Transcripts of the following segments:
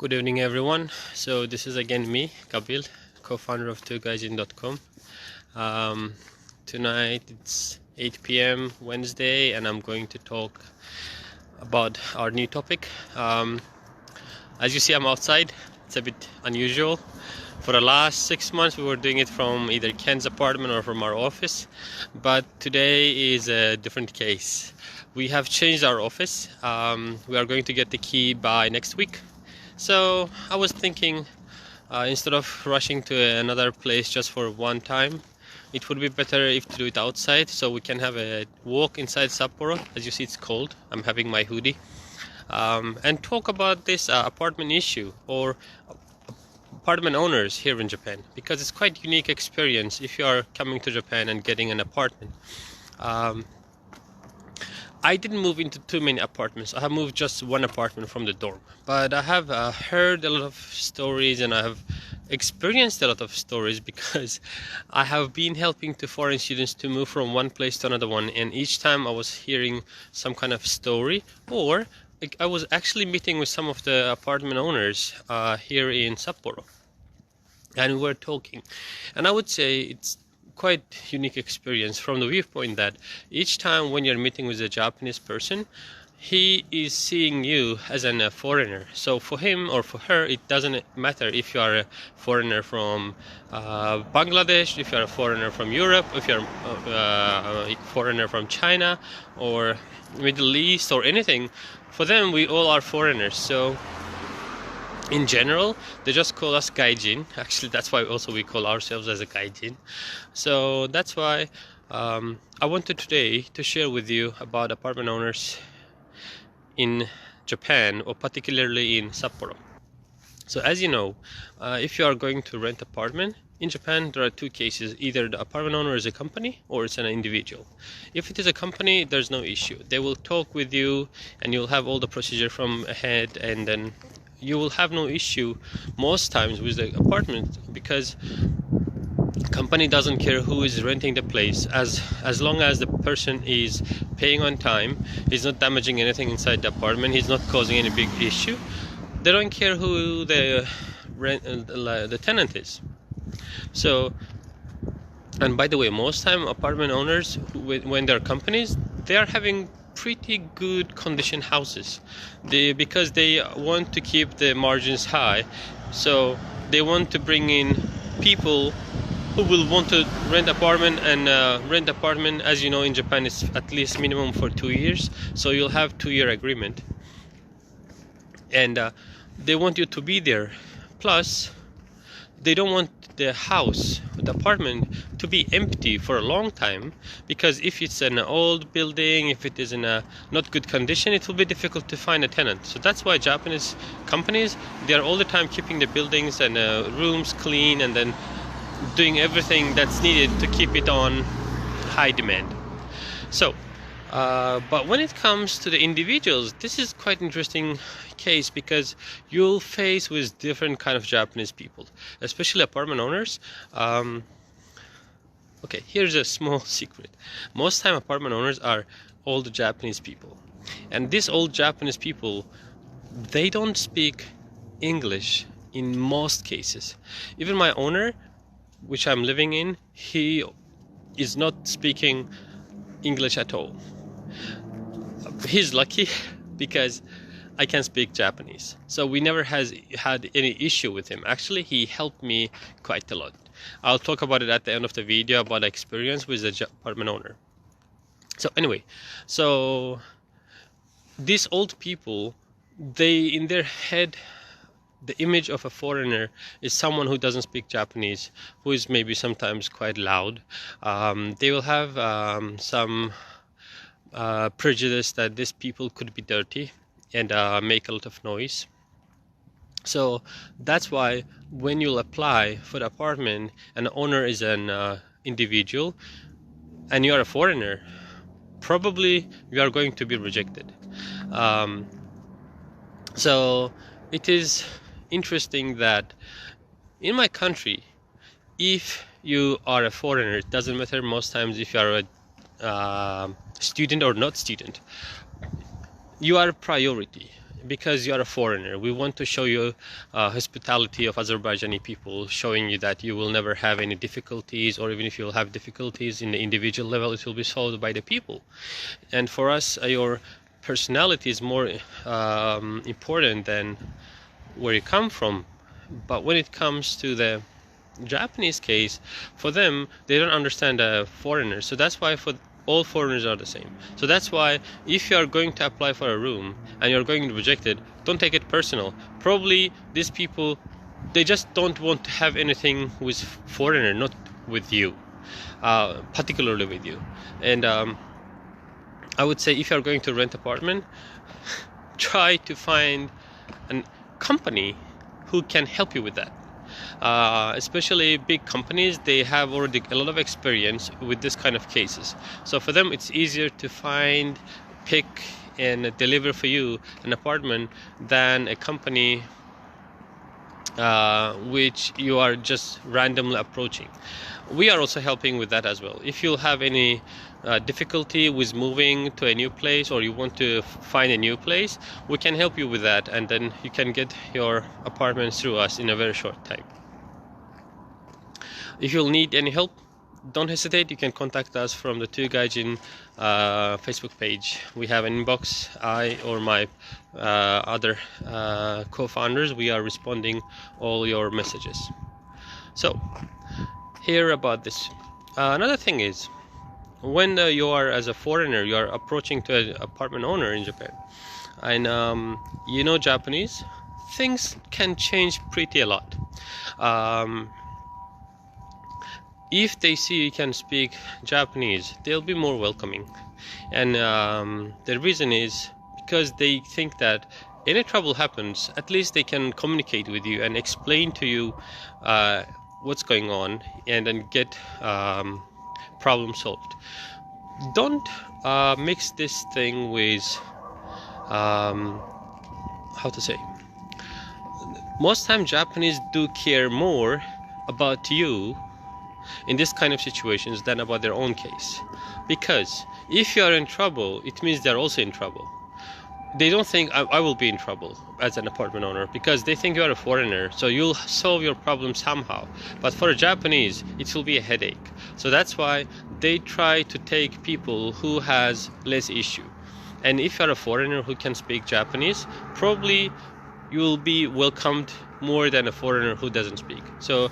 Good evening, everyone. So this is again me, Kabil, co-founder of twoguysin.com. Tonight it's 8 p.m. Wednesday, and I'm going to talk about our new topic. As you see, I'm outside. It's a bit unusual. For the last 6 months, we were doing it from either Ken's apartment or from our office, but today is a different case. We have changed our office. We are going to get the key by next week. So I was thinking, instead of rushing to another place just for one time, it would be better if to do it outside, so we can have a walk inside Sapporo. As you see, it's cold. I'm having my hoodie, and talk about this apartment issue or apartment owners here in Japan, because it's quite unique experience if you are coming to Japan and getting an apartment. I didn't move into too many apartments. I have moved just one apartment from the dorm, but I have heard a lot of stories, and I have experienced a lot of stories because I have been helping to foreign students to move from one place to another one, and each time I was hearing some kind of story, or I was actually meeting with some of the apartment owners here in Sapporo, and we were talking, and I would say it's quite unique experience from the viewpoint that each time when you're meeting with a Japanese person, he is seeing you as a foreigner. So for him or for her, it doesn't matter if you are a foreigner from Bangladesh, if you're a foreigner from Europe, if you're a foreigner from China or Middle East or anything. For them, we all are foreigners. So in general, they just call us gaijin. Actually, that's why also we call ourselves as a gaijin. So that's why I wanted today to share with you about apartment owners in Japan, or particularly in Sapporo. So as you know, if you are going to rent apartment in Japan, there are two cases. Either the apartment owner is a company or it's an individual. If it is a company, there's no issue. They will talk with you and you'll have all the procedure from ahead, and then you will have no issue most times with the apartment, because company doesn't care who is renting the place, as long as the person is paying on time, he's not damaging anything inside the apartment, he's not causing any big issue. They don't care who the tenant is. So, and by the way, most time apartment owners, when they're companies, they are having pretty good condition houses, because they want to keep the margins high, so they want to bring in people who will want to rent apartment, and rent apartment, as you know, in Japan is at least minimum for 2 years, so you'll have 2-year agreement, and they want you to be there. Plus they don't want the house, the apartment, to be empty for a long time, because if it's an old building, if it is in a not good condition, it will be difficult to find a tenant. So that's why Japanese companies, they are all the time keeping the buildings and rooms clean, and then doing everything that's needed to keep it on high demand. So but when it comes to the individuals, this is quite interesting case, because you'll face with different kind of Japanese people, especially apartment owners. Okay, here's a small secret. Most time apartment owners are old Japanese people, and these old Japanese people, they don't speak English in most cases. Even my owner, which I'm living in, he is not speaking English at all. He's lucky because I can speak Japanese, so we never had any issue with him. Actually, he helped me quite a lot. I'll talk about it at the end of the video about experience with the apartment owner. So anyway, so these old people, they, in their head, the image of a foreigner is someone who doesn't speak Japanese, who is maybe sometimes quite loud. They will have some prejudice that these people could be dirty and make a lot of noise. So that's why when you'll apply for the apartment and the owner is an individual and you are a foreigner, probably you are going to be rejected. So it is interesting that in my country, if you are a foreigner, it doesn't matter most times if you are a student or not student, you are a priority. because you are a foreigner. We want to show you hospitality of Azerbaijani people, showing you that you will never have any difficulties, or even if you will have difficulties in the individual level, it will be solved by the people. And for us, your personality is more important than where you come from. But when it comes to the Japanese case, for them, they don't understand a foreigner. So that's why for all foreigners are the same. So that's why if you are going to apply for a room and you're going to reject it, don't take it personal. Probably these people, they just don't want to have anything with foreigner, not with you, particularly with you. And I would say if you're going to rent apartment, try to find a company who can help you with that. Especially big companies, they have already a lot of experience with this kind of cases. So for them, it's easier to find, pick, and deliver for you an apartment than a company which you are just randomly approaching. We are also helping with that as well. If you have any difficulty with moving to a new place, or you want to find a new place, we can help you with that, and then you can get your apartment through us in a very short time. If you'll need any help, don't hesitate. You can contact us from the Two Gaijin Facebook page. We have an inbox. I or my other co-founders, we are responding all your messages. So here about this. Another thing is, when you are as a foreigner, you are approaching to an apartment owner in Japan, and you know Japanese, things can change pretty a lot. If they see you can speak Japanese, they'll be more welcoming. And the reason is because they think that any trouble happens, at least they can communicate with you and explain to you what's going on, and then get problem solved. Don't mix this thing with how to say, most time Japanese do care more about you in this kind of situations than about their own case, because if you are in trouble, it means they're also in trouble. They don't think I will be in trouble as an apartment owner, because they think you are a foreigner, so you'll solve your problem somehow. But for a Japanese, it will be a headache. So that's why they try to take people who has less issue. And if you're a foreigner who can speak Japanese, probably you will be welcomed more than a foreigner who doesn't speak. So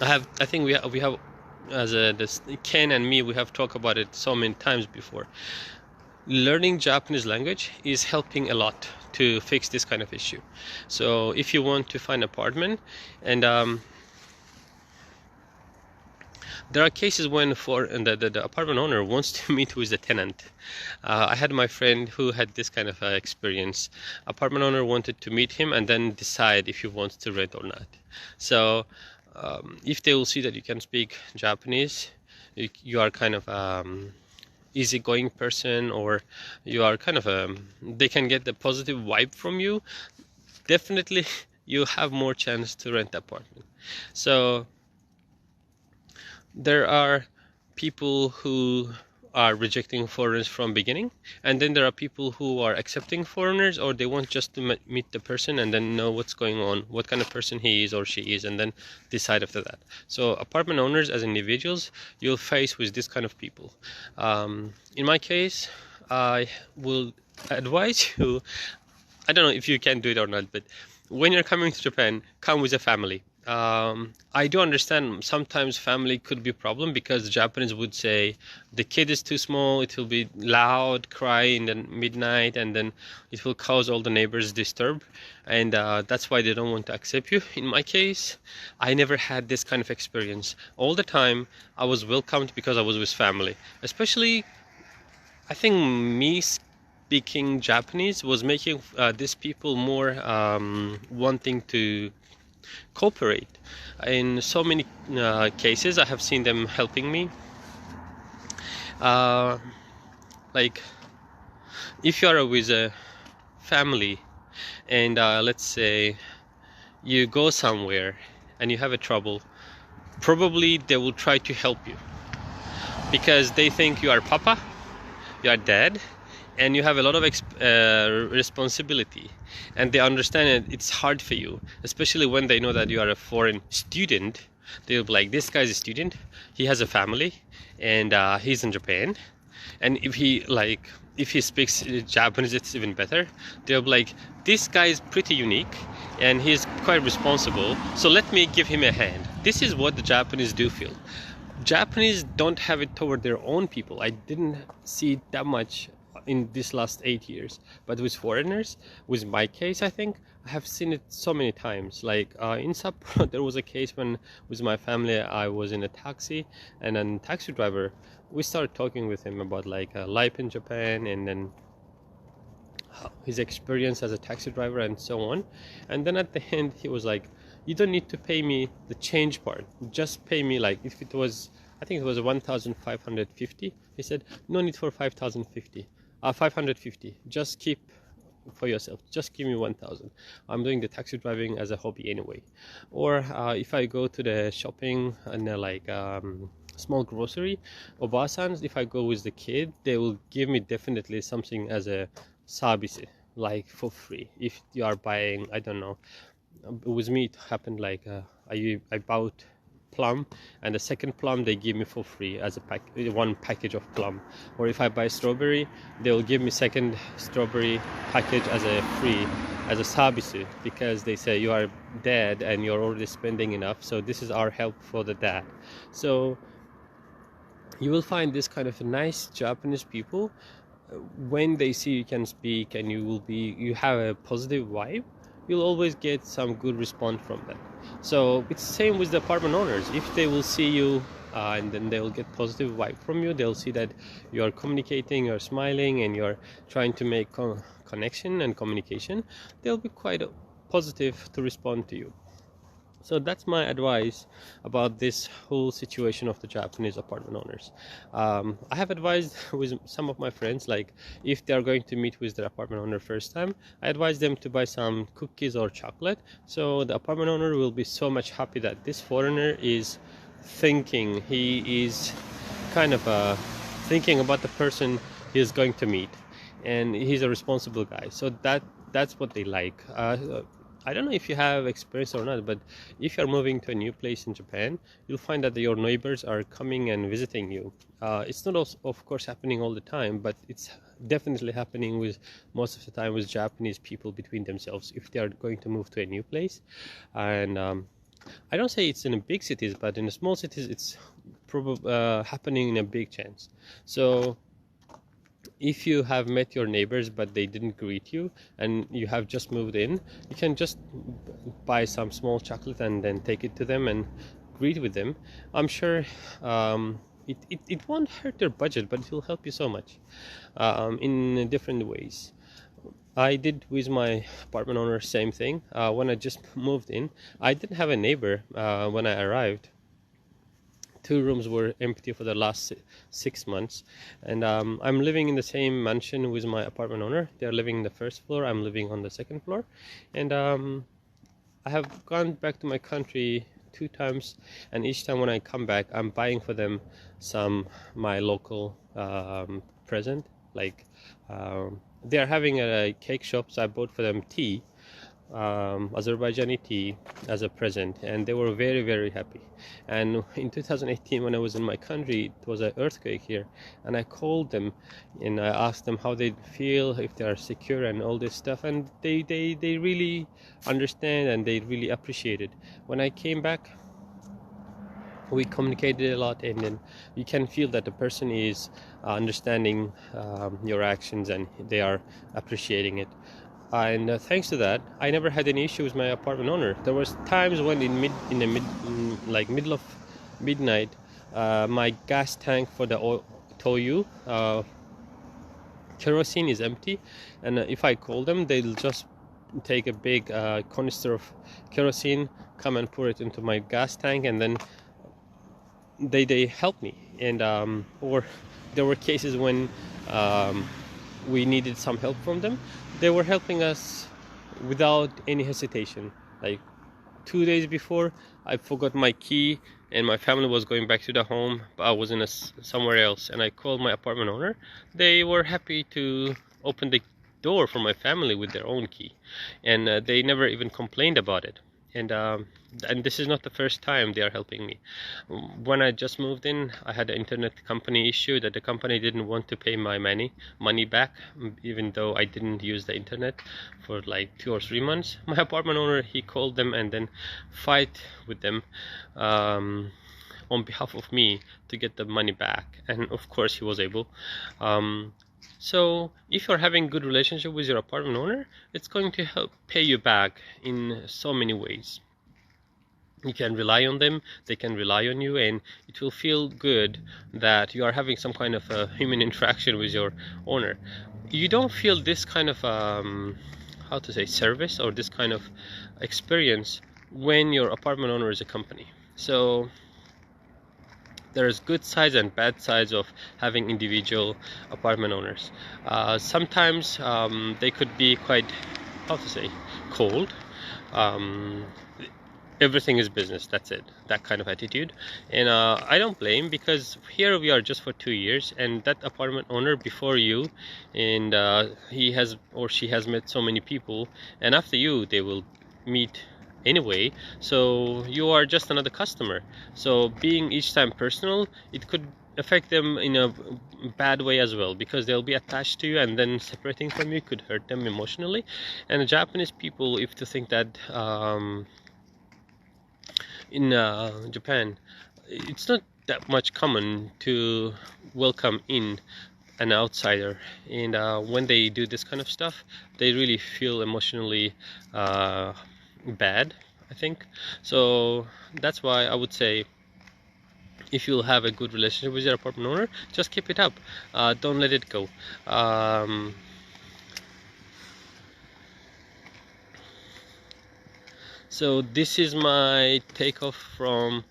I think we have as Ken and me, we have talked about it so many times before. Learning Japanese language is helping a lot to fix this kind of issue. So if you want to find an apartment, and there are cases when the apartment owner wants to meet with the tenant. I had my friend who had this kind of experience. Apartment owner wanted to meet him and then decide if he wants to rent or not. So if they will see that you can speak Japanese, you are kind of easygoing person, or you are kind of they can get the positive vibe from you, definitely you have more chance to rent the apartment. So there are people who are rejecting foreigners from beginning, and then there are people who are accepting foreigners, or they want just to meet the person and then know what's going on, what kind of person he is or she is, and then decide after that. So apartment owners as individuals, you'll face with this kind of people. In my case, I will advise you, I don't know if you can do it or not, but when you're coming to Japan, come with a family. I do understand sometimes family could be a problem, because the Japanese would say the kid is too small, it will be loud, cry in the midnight, and then it will cause all the neighbors disturb, and that's why they don't want to accept you. In my case, I never had this kind of experience. All the time I was welcomed because I was with family. Especially, I think me speaking Japanese was making these people more wanting to cooperate. In so many cases I have seen them helping me. Like if you are with a family and let's say you go somewhere and you have a trouble, probably they will try to help you because they think you are papa, you are dad, and you have a lot of responsibility, and they understand it. It's hard for you, especially when they know that you are a foreign student. They'll be like, this guy's a student, he has a family, and he's in Japan, and if he speaks Japanese, it's even better. They'll be like, this guy is pretty unique and he's quite responsible, so let me give him a hand. This is what the Japanese do feel. Japanese don't have it toward their own people. I didn't see it that much in this last 8 years, but with foreigners, with my case, I think I have seen it so many times. Like in Sapporo, there was a case when with my family I was in a taxi, and then taxi driver, we started talking with him about like life in Japan, and then his experience as a taxi driver and so on. And then at the end he was like, you don't need to pay me the change part, just pay me, like if it was, I think it was 1,550, he said, no need for 550, just keep for yourself, just give me 1,000. I'm doing the taxi driving as a hobby anyway. Or if I go to the shopping and like small grocery, obasans, if I go with the kid, they will give me definitely something as a service, like for free. If you are buying, I don't know, with me it happened like I bought plum, and the second plum they give me for free as a one package of plum. Or if I buy strawberry, they will give me second strawberry package as a free, as a service, because they say you are dad and you're already spending enough, so this is our help for the dad. So you will find this kind of nice Japanese people. When they see you can speak and you have a positive vibe, you'll always get some good response from them. So it's the same with the apartment owners. If they will see you and then they will get positive vibe from you, they'll see that you are communicating, you're smiling, and you're trying to make connection and communication, they'll be quite positive to respond to you. So that's my advice about this whole situation of the Japanese apartment owners. I have advised with some of my friends, like if they are going to meet with their apartment owner first time, I advise them to buy some cookies or chocolate, so the apartment owner will be so much happy that this foreigner is thinking, he is kind of thinking about the person he is going to meet, and he's a responsible guy. So that's what they like. I don't know if you have experience or not, but if you're moving to a new place in Japan, you'll find that your neighbors are coming and visiting you. It's not of course happening all the time, but it's definitely happening with most of the time with Japanese people between themselves if they are going to move to a new place. And I don't say it's in a big cities, but in the small cities it's probably happening in a big chance. So if you have met your neighbors but they didn't greet you and you have just moved in, you can just buy some small chocolate and then take it to them and greet with them. I'm sure it won't hurt their budget, but it will help you so much in different ways. I did with my apartment owner, same thing. When I just moved in, I didn't have a neighbor when I arrived. 2 rooms were empty for the last 6 months, and I'm living in the same mansion with my apartment owner. They're living in the first floor, I'm living on the second floor, and I have gone back to my country 2 times, and each time when I come back I'm buying for them some my local present, like they are having a cake shop, so I bought for them tea, Azerbaijani tea, as a present, and they were very, very happy. And in 2018, when I was in my country, it was an earthquake here, and I called them and I asked them how they feel, if they are secure and all this stuff, and they really understand and they really appreciate it. When I came back, we communicated a lot, and then you can feel that the person is understanding your actions and they are appreciating it. And thanks to that, I never had any issue with my apartment owner. There was times when middle of midnight, my gas tank for the Toyu kerosene is empty, and if I call them, they'll just take a big canister of kerosene, come and pour it into my gas tank, and then they help me. And or there were cases when we needed some help from them. They were helping us without any hesitation. Like 2 days before, I forgot my key and my family was going back to the home, but I was in somewhere else, and I called my apartment owner. They were happy to opened the door for my family with their own key, and they never even complained about it. And this is not the first time they are helping me. When I just moved in, I had an internet company issue that the company didn't want to pay my money back, even though I didn't use the internet for like 2 or 3 months. My apartment owner, he called them and then fight with them on behalf of me to get the money back, and of course he was able. So if you're having good relationship with your apartment owner, it's going to help pay you back in so many ways. You can rely on them, they can rely on you, and it will feel good that you are having some kind of a human interaction with your owner. You don't feel this kind of how to say, service or this kind of experience when your apartment owner is a company. So there's good sides and bad sides of having individual apartment owners. Sometimes they could be quite, how to say, cold. Everything is business, that's it, that kind of attitude. And I don't blame, because here we are just for 2 years, and that apartment owner before you, and he has or she has met so many people, and after you they will meet anyway, so you are just another customer. So being each time personal, it could affect them in a bad way as well, because they'll be attached to you, and then separating from you could hurt them emotionally. And the Japanese people, if to think that in Japan, it's not that much common to welcome in an outsider, and when they do this kind of stuff, they really feel emotionally bad, I think. So that's why I would say, if you'll have a good relationship with your apartment owner, just keep it up, don't let it go. So this is my takeoff from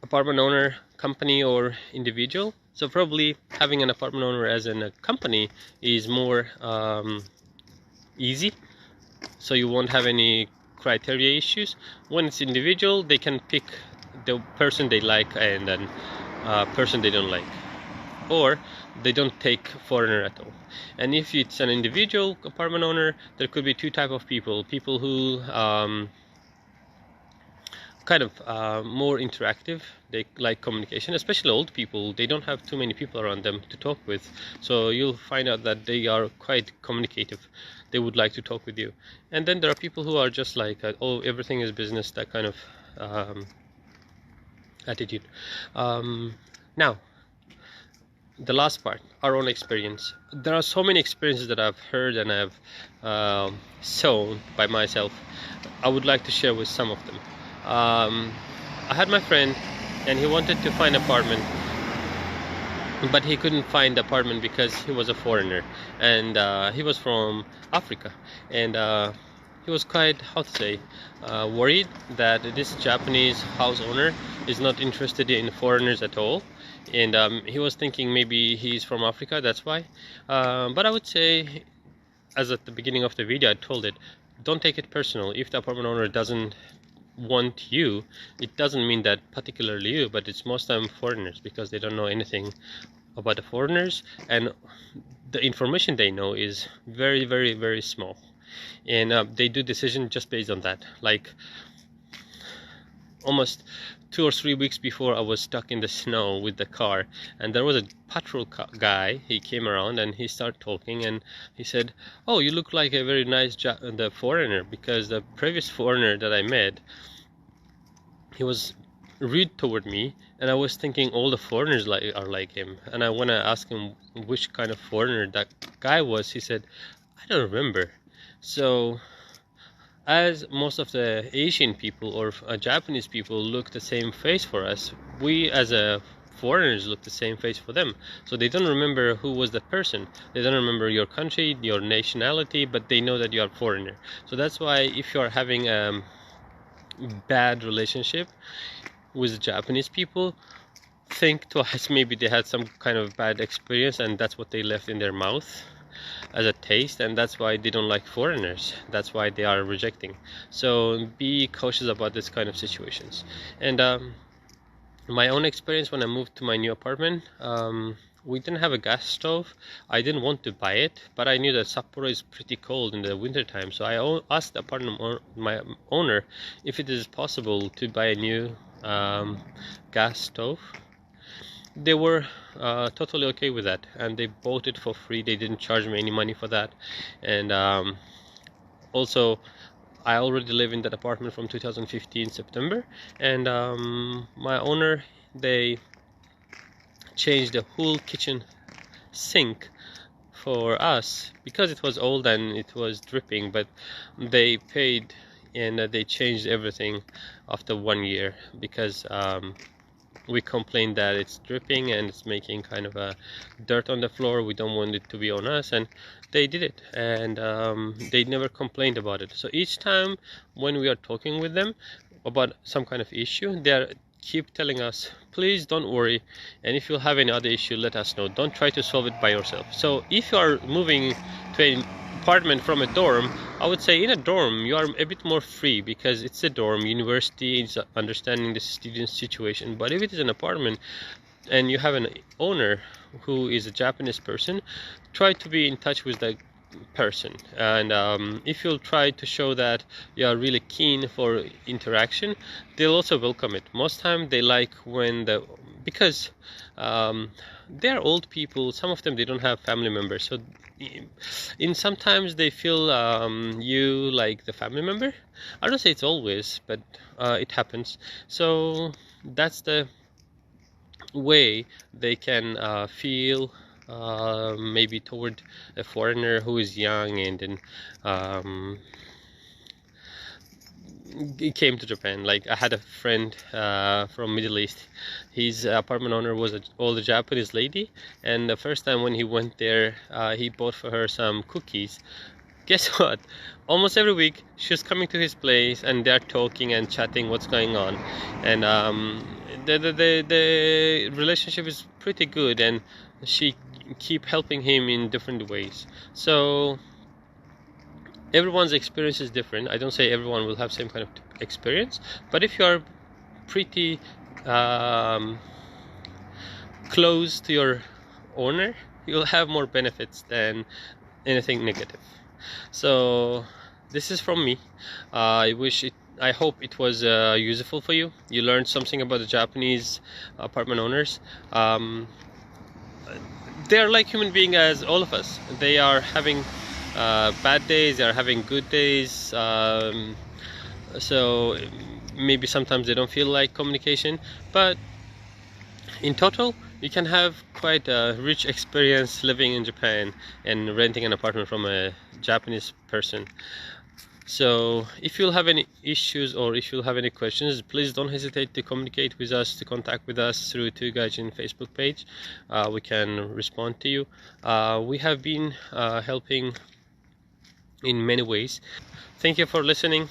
apartment owner, company, or individual. So probably having an apartment owner as in a company is more easy, so you won't have any criteria issues. When it's individual, they can pick the person they like and then person they don't like, or they don't take foreigner at all. And if it's an individual apartment owner, there could be two type of people who kind of more interactive, they like communication, especially old people. They don't have too many people around them to talk with, so you'll find out that they are quite communicative, they would like to talk with you. And then there are people who are just like oh, everything is business, that kind of attitude. Now the last part, our own experience. There are so many experiences that I've heard and I've sown by myself. I would like to share with some of them. I had my friend, and he wanted to find an apartment, but he couldn't find the apartment because he was a foreigner, and he was from Africa, and he was quite, how to say, worried that this Japanese house owner is not interested in foreigners at all. And he was thinking maybe he's from Africa, that's why. But I would say, as at the beginning of the video I told it, don't take it personal. If the apartment owner doesn't want you, it doesn't mean that particularly you, but it's most time foreigners, because they don't know anything about the foreigners, and the information they know is very, very, very small, and they do decision just based on that. Like almost 2 or 3 weeks before, I was stuck in the snow with the car, and there was a patrol guy. He came around and he started talking, and he said, oh, you look like a very nice the foreigner, because the previous foreigner that I met, he was rude toward me, and I was thinking all the foreigners are like him. And I want to ask him which kind of foreigner that guy was. He said, I don't remember. So as most of the Asian people or Japanese people look the same face for us, we as foreigners look the same face for them. So they don't remember who was the person. They don't remember your country, your nationality, but they know that you are a foreigner. So that's why if you are having a bad relationship with the Japanese people, think twice. Maybe they had some kind of bad experience, and that's what they left in their mouth as a taste, and that's why they don't like foreigners. That's why they are rejecting. So be cautious about this kind of situations. And my own experience when I moved to my new apartment, we didn't have a gas stove. I didn't want to buy it, but I knew that Sapporo is pretty cold in the winter time, so I asked the apartment my owner if it is possible to buy a new gas stove. They were totally okay with that, and they bought it for free. They didn't charge me any money for that. And also, I already live in that apartment from 2015 September, and my owner, they changed the whole kitchen sink for us because it was old and it was dripping, but they paid and they changed everything after 1 year because we complained that it's dripping and it's making kind of a dirt on the floor. We don't want it to be on us, and they did it, and they never complained about it. So each time when we are talking with them about some kind of issue, they keep telling us, please don't worry, and if you have any other issue, let us know. Don't try to solve it by yourself. So if you are moving to an apartment from a dorm, I would say in a dorm you are a bit more free because it's a dorm. University is understanding the student situation. But if it is an apartment and you have an owner who is a Japanese person, try to be in touch with the person, and if you'll try to show that you are really keen for interaction, they'll also welcome it. Most time they like when because they're old people, some of them, they don't have family members, so sometimes they feel you like the family member. I don't say it's always, but it happens. So that's the way they can feel maybe toward a foreigner who is young and then he came to Japan. Like, I had a friend from Middle East. His apartment owner was an older Japanese lady, and the first time when he went there, he bought for her some cookies. Guess what? Almost every week she was coming to his place and they're talking and chatting what's going on, and the relationship is pretty good, and she keep helping him in different ways. So everyone's experience is different. I don't say everyone will have same kind of experience, but if you are pretty close to your owner, you'll have more benefits than anything negative. So this is from me. I hope it was useful for you. You learned something about the Japanese apartment owners. They're like human beings as all of us. They are having bad days, they are having good days, so maybe sometimes they don't feel like communication, but in total you can have quite a rich experience living in Japan and renting an apartment from a Japanese person. So if you'll have any issues or if you'll have any questions, please don't hesitate to communicate with us, to contact with us through Gaijin Facebook page. We can respond to you. We have been helping in many ways. Thank you for listening.